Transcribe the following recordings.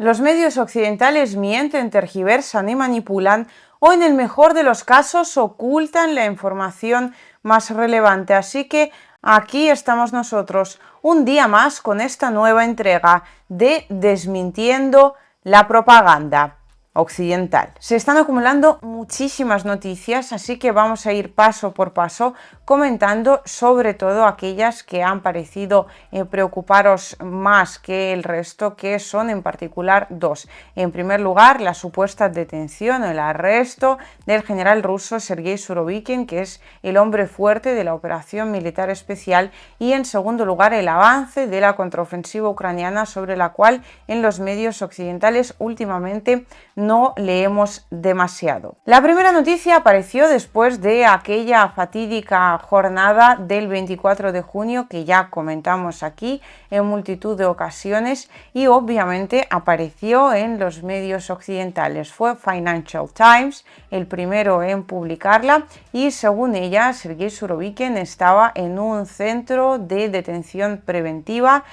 Los medios occidentales mienten, tergiversan y manipulan, o en el mejor de los casos ocultan la información más relevante. Así que aquí estamos nosotros, un día más con esta nueva entrega de Desmintiendo la propaganda occidental. Se están acumulando muchísimas noticias, así que vamos a ir paso por paso comentando sobre todo aquellas que han parecido preocuparos más que el resto, que son en particular dos. En primer lugar, la supuesta detención, el arresto del general ruso Sergei Surovikin, que es el hombre fuerte de la operación militar especial, y en segundo lugar, el avance de la contraofensiva ucraniana, sobre la cual en los medios occidentales últimamente no leemos demasiado. La primera noticia apareció después de aquella fatídica jornada del 24 de junio que ya comentamos aquí en multitud de ocasiones, y obviamente apareció en los medios occidentales. Fue Financial Times el primero en publicarla, y según ella, Sergei Surovikin estaba en un centro de detención preventiva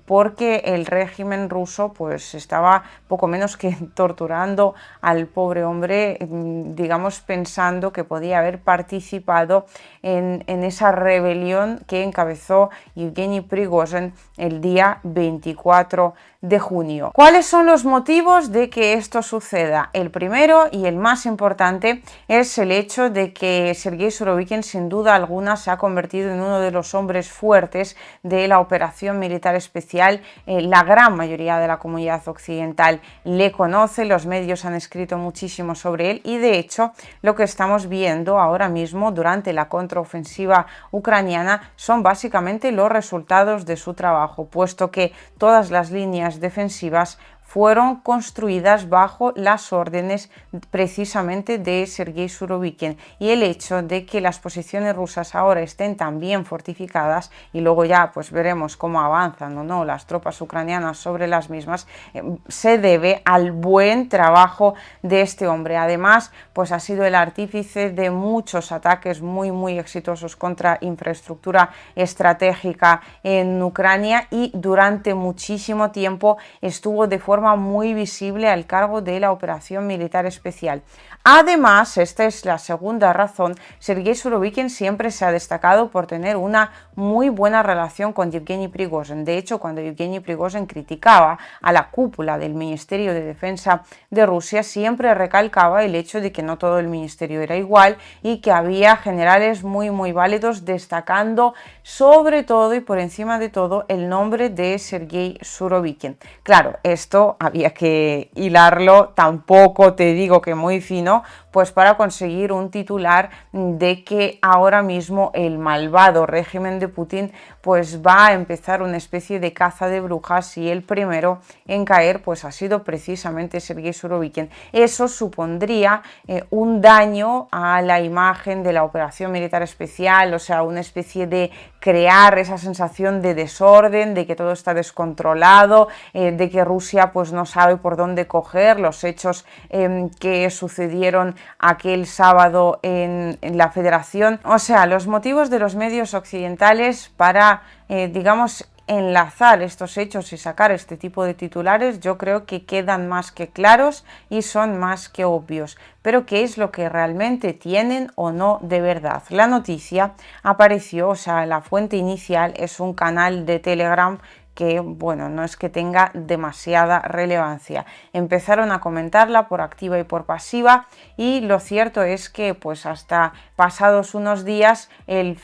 porque el régimen ruso pues estaba poco menos que torturando al pobre hombre, digamos, pensando que podía haber participado en esa rebelión que encabezó Yevgeny Prigozhin el día 24 de junio. ¿Cuáles son los motivos de que esto suceda? El primero y el más importante es el hecho de que Sergei Surovikin sin duda alguna se ha convertido en uno de los hombres fuertes de la operación militar especial. La gran mayoría de la comunidad occidental le conoce, los medios han escrito muchísimo sobre él, y de hecho lo que estamos viendo ahora mismo durante la contraofensiva ucraniana son básicamente los resultados de su trabajo, puesto que todas las líneas defensivas fueron construidas bajo las órdenes precisamente de Sergei Surovikin, y el hecho de que las posiciones rusas ahora estén tan bien fortificadas, y luego ya pues veremos cómo avanzan o no las tropas ucranianas sobre las mismas, se debe al buen trabajo de este hombre. Además, pues ha sido el artífice de muchos ataques muy exitosos contra infraestructura estratégica en Ucrania, y durante muchísimo tiempo estuvo de forma muy visible al cargo de la operación militar especial. Además, esta es la segunda razón, Sergei Surovikin siempre se ha destacado por tener una muy buena relación con Yevgeny Prigozhin. De hecho, cuando Yevgeny Prigozhin criticaba a la cúpula del Ministerio de Defensa de Rusia, siempre recalcaba el hecho de que no todo el ministerio era igual y que había generales muy válidos, destacando sobre todo y por encima de todo el nombre de Sergei Surovikin. Claro, esto había que hilarlo, tampoco te digo que muy fino, pues para conseguir un titular de que ahora mismo el malvado régimen de Putin pues va a empezar una especie de caza de brujas, y el primero en caer pues ha sido precisamente Sergei Surovikin. Eso supondría un daño a la imagen de la operación militar especial, o sea, una especie de crear esa sensación de desorden, de que todo está descontrolado, de que Rusia pues no sabe por dónde coger. Los hechos que sucedieron aquel sábado en la Federación, o sea, los motivos de los medios occidentales para, digamos, enlazar estos hechos y sacar este tipo de titulares, yo creo que quedan más que claros y son más que obvios. Pero ¿qué es lo que realmente tienen o no de verdad? La noticia apareció, o sea, la fuente inicial es un canal de Telegram que, bueno, no es que tenga demasiada relevancia. Empezaron a comentarla por activa y por pasiva, y lo cierto es que pues hasta pasados unos días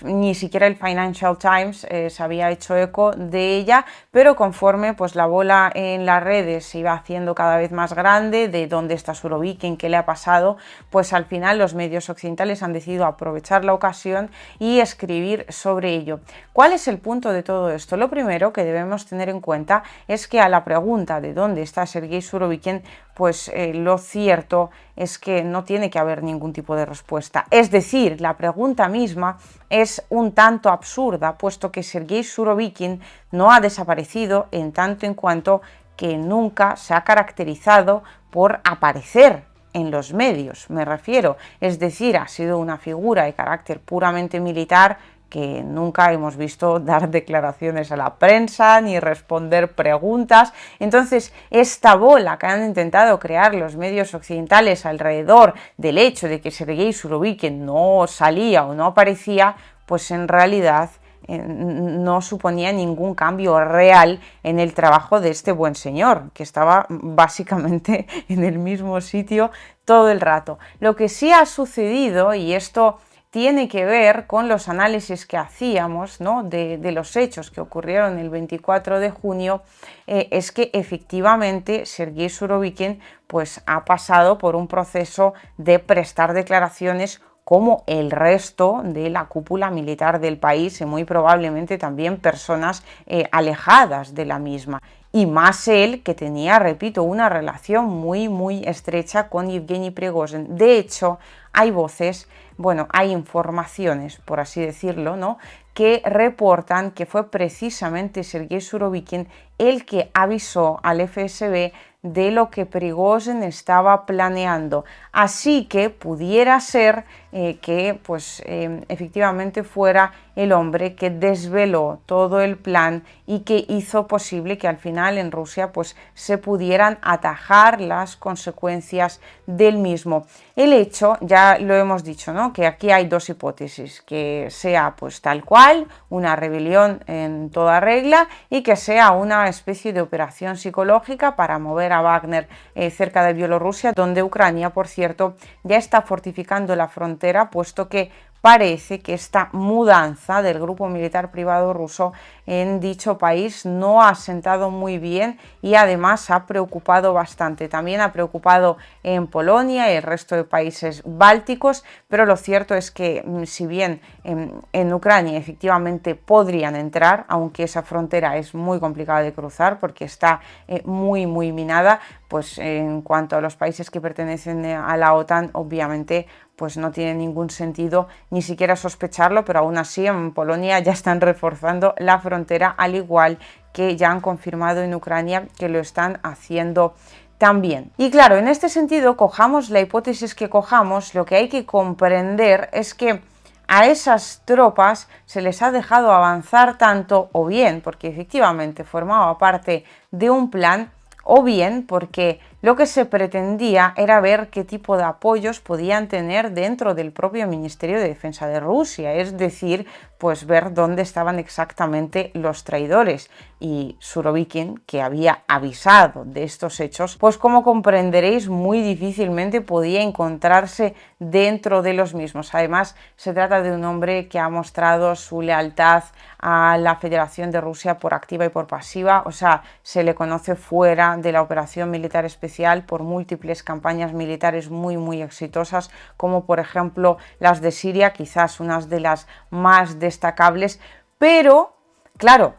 ni siquiera el Financial Times se había hecho eco de ella, pero conforme pues la bola en las redes se iba haciendo cada vez más grande, de dónde está Surovikin, qué le ha pasado, pues al final los medios occidentales han decidido aprovechar la ocasión y escribir sobre ello. ¿Cuál es el punto de todo esto? Lo primero que debemos tener en cuenta es que a la pregunta de dónde está Sergei Surovikin, pues lo cierto es que no tiene que haber ningún tipo de respuesta. Es decir, la pregunta misma es un tanto absurda, puesto que Sergei Surovikin no ha desaparecido, en tanto en cuanto que nunca se ha caracterizado por aparecer en los medios, me refiero. Es decir, ha sido una figura de carácter puramente militar que nunca hemos visto dar declaraciones a la prensa ni responder preguntas. Entonces, esta bola que han intentado crear los medios occidentales alrededor del hecho de que Sergei Surovikin no salía o no aparecía, pues en realidad no suponía ningún cambio real en el trabajo de este buen señor, que estaba básicamente en el mismo sitio todo el rato. Lo que sí ha sucedido, y esto tiene que ver con los análisis que hacíamos, ¿no?, de los hechos que ocurrieron el 24 de junio, es que efectivamente Sergei Surovikin pues, ha pasado por un proceso de prestar declaraciones como el resto de la cúpula militar del país y muy probablemente también personas alejadas de la misma. Y más él, que tenía, repito, una relación muy estrecha con Yevgeny Prigozhin. De hecho, hay voces, bueno, hay informaciones, por así decirlo, ¿no?, que reportan que fue precisamente Sergei Surovikin el que avisó al FSB de lo que Prigozhin estaba planeando. Así que pudiera ser que pues, efectivamente fuera el hombre que desveló todo el plan y que hizo posible que al final en Rusia pues, se pudieran atajar las consecuencias del mismo. El hecho, ya lo hemos dicho, ¿no?, que aquí hay dos hipótesis, que sea pues tal cual, una rebelión en toda regla, y que sea una especie de operación psicológica para mover a Wagner cerca de Bielorrusia, donde Ucrania, por cierto, ya está fortificando la frontera, puesto que parece que esta mudanza del grupo militar privado ruso en dicho país no ha sentado muy bien y además ha preocupado bastante. También ha preocupado en Polonia y el resto de países bálticos, pero lo cierto es que si bien en Ucrania efectivamente podrían entrar, aunque esa frontera es muy complicada de cruzar porque está muy minada, pues en cuanto a los países que pertenecen a la OTAN, obviamente pues no tiene ningún sentido ni siquiera sospecharlo, pero aún así en Polonia ya están reforzando la frontera, al igual que ya han confirmado en Ucrania que lo están haciendo también. Y claro, en este sentido, cojamos la hipótesis que cojamos, lo que hay que comprender es que a esas tropas se les ha dejado avanzar tanto, o bien porque efectivamente formaba parte de un plan, o bien porque lo que se pretendía era ver qué tipo de apoyos podían tener dentro del propio Ministerio de Defensa de Rusia, es decir, pues ver dónde estaban exactamente los traidores. Y Surovikin, que había avisado de estos hechos, pues como comprenderéis, muy difícilmente podía encontrarse dentro de los mismos. Además, se trata de un hombre que ha mostrado su lealtad a la Federación de Rusia por activa y por pasiva, o sea, se le conoce fuera de la operación militar especial por múltiples campañas militares muy exitosas, como por ejemplo las de Siria, quizás unas de las más destacables, pero claro,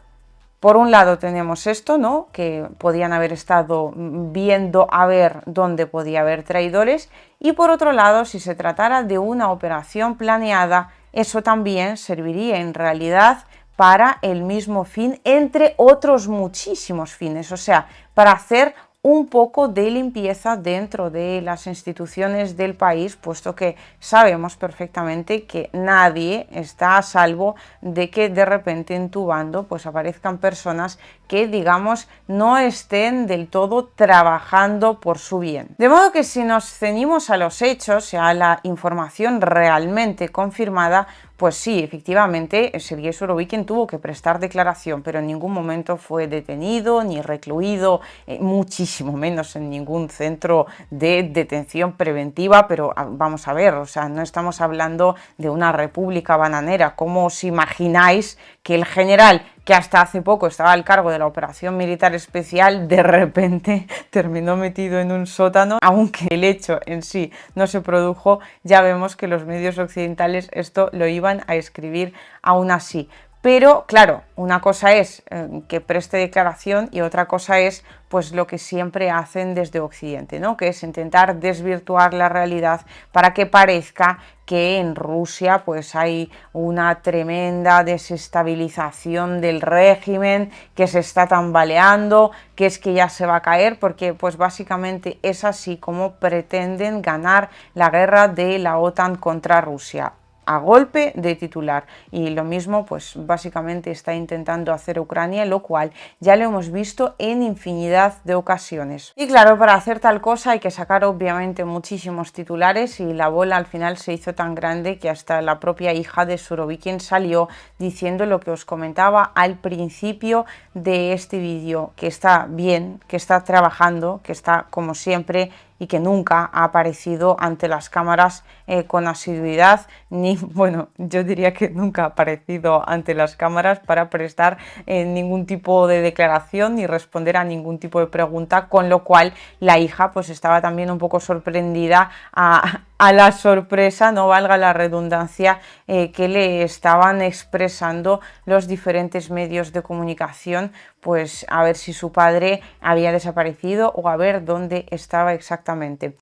por un lado tenemos esto, ¿no?, que podían haber estado viendo a ver dónde podía haber traidores, y por otro lado, si se tratara de una operación planeada, eso también serviría en realidad para el mismo fin, entre otros muchísimos fines, o sea, para hacer un poco de limpieza dentro de las instituciones del país, puesto que sabemos perfectamente que nadie está a salvo de que de repente en tu bando pues aparezcan personas que, digamos, no estén del todo trabajando por su bien. De modo que si nos ceñimos a los hechos y a la información realmente confirmada, pues sí, efectivamente, Sergei Surovikin tuvo que prestar declaración, pero en ningún momento fue detenido ni recluido, muchísimo menos en ningún centro de detención preventiva, pero vamos a ver, o sea, no estamos hablando de una república bananera. ¿Cómo os imagináis que el general, que hasta hace poco estaba al cargo de la operación militar especial, de repente terminó metido en un sótano? Aunque el hecho en sí no se produjo, ya vemos que los medios occidentales esto lo iban a escribir aún así. Pero claro, una cosa es que preste declaración y otra cosa es pues lo que siempre hacen desde Occidente, ¿no?, que es intentar desvirtuar la realidad para que parezca que en Rusia pues hay una tremenda desestabilización del régimen, que se está tambaleando, que es que ya se va a caer, porque pues básicamente es así como pretenden ganar la guerra de la OTAN contra Rusia. a golpe de titular, y lo mismo pues básicamente está intentando hacer Ucrania, lo cual ya lo hemos visto en infinidad de ocasiones. Y claro, para hacer tal cosa hay que sacar obviamente muchísimos titulares, y la bola al final se hizo tan grande que hasta la propia hija de Surovikin salió diciendo lo que os comentaba al principio de este vídeo, que está bien, que está trabajando, que está como siempre y que nunca ha aparecido ante las cámaras con asiduidad, ni, bueno, yo diría que nunca ha aparecido ante las cámaras para prestar ningún tipo de declaración ni responder a ningún tipo de pregunta, con lo cual la hija pues estaba también un poco sorprendida a la sorpresa, no valga la redundancia, que le estaban expresando los diferentes medios de comunicación, pues a ver si su padre había desaparecido o a ver dónde estaba exactamente.